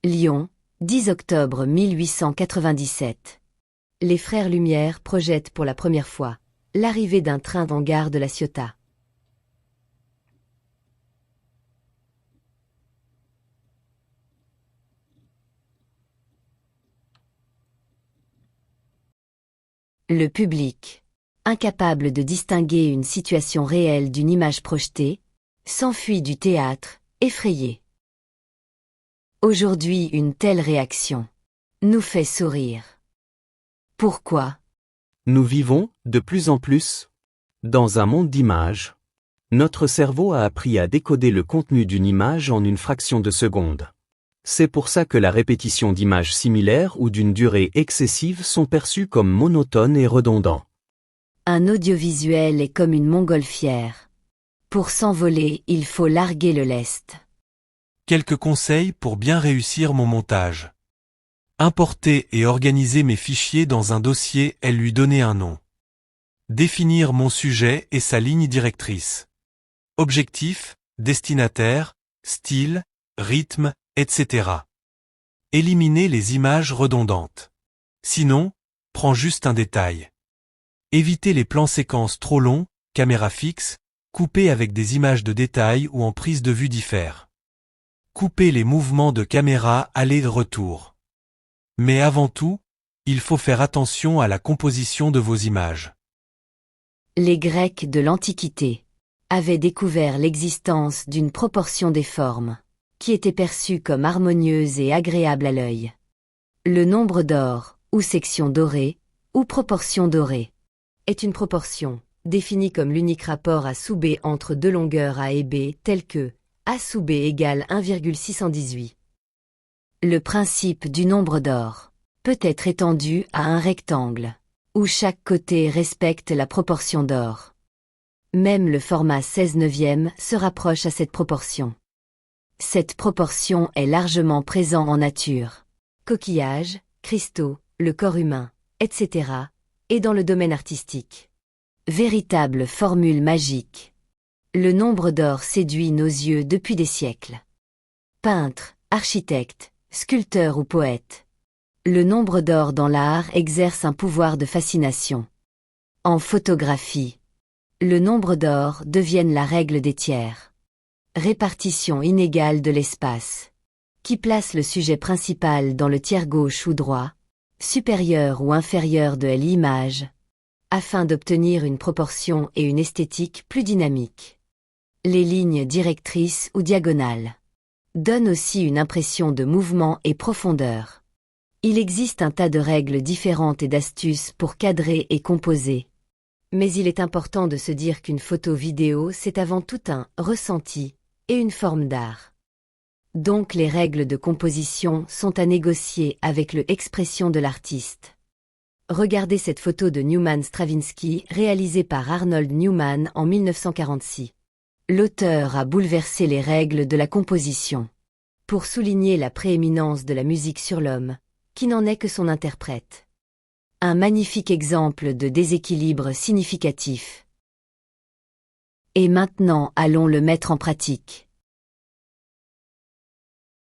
Lyon, 10 octobre 1897. Les frères Lumière projettent pour la première fois l'arrivée d'un train en gare de La Ciotat. Le public, incapable de distinguer une situation réelle d'une image projetée, s'enfuit du théâtre, effrayé. Aujourd'hui, une telle réaction nous fait sourire. Pourquoi ? Nous vivons, de plus en plus, dans un monde d'images. Notre cerveau a appris à décoder le contenu d'une image en une fraction de seconde. C'est pour ça que la répétition d'images similaires ou d'une durée excessive sont perçues comme monotones et redondants. Un audiovisuel est comme une montgolfière. Pour s'envoler, il faut larguer le lest. Quelques conseils pour bien réussir mon montage. Importer et organiser mes fichiers dans un dossier et lui donner un nom. Définir mon sujet et sa ligne directrice. Objectif, destinataire, style, rythme, etc. Éliminer les images redondantes. Sinon, prends juste un détail. Éviter les plans séquences trop longs, caméra fixe, couper avec des images de détail ou en prise de vue diffère. Couper les mouvements de caméra aller-retour. Mais avant tout, il faut faire attention à la composition de vos images. Les Grecs de l'Antiquité avaient découvert l'existence d'une proportion des formes, qui était perçue comme harmonieuse et agréable à l'œil. Le nombre d'or, ou section dorée, ou proportion dorée, est une proportion, définie comme l'unique rapport A sous B entre deux longueurs A et B, telles que A sous B égale 1,618. Le principe du nombre d'or peut être étendu à un rectangle, où chaque côté respecte la proportion d'or. Même le format 16/9 se rapproche à cette proportion. Cette proportion est largement présente en nature, coquillages, cristaux, le corps humain, etc., et dans le domaine artistique. Véritable formule magique. Le nombre d'or séduit nos yeux depuis des siècles. Peintres, architectes, sculpteurs ou poètes. Le nombre d'or dans l'art exerce un pouvoir de fascination. En photographie, le nombre d'or devient la règle des tiers. Répartition inégale de l'espace, qui place le sujet principal dans le tiers gauche ou droit, supérieur ou inférieur de l'image, afin d'obtenir une proportion et une esthétique plus dynamiques. Les lignes directrices ou diagonales donnent aussi une impression de mouvement et profondeur. Il existe un tas de règles différentes et d'astuces pour cadrer et composer. Mais il est important de se dire qu'une photo vidéo c'est avant tout un ressenti et une forme d'art. Donc les règles de composition sont à négocier avec l'expression de l'artiste. Regardez cette photo de Newman Stravinsky réalisée par Arnold Newman en 1946. L'auteur a bouleversé les règles de la composition pour souligner la prééminence de la musique sur l'homme, qui n'en est que son interprète. Un magnifique exemple de déséquilibre significatif. Et maintenant allons le mettre en pratique.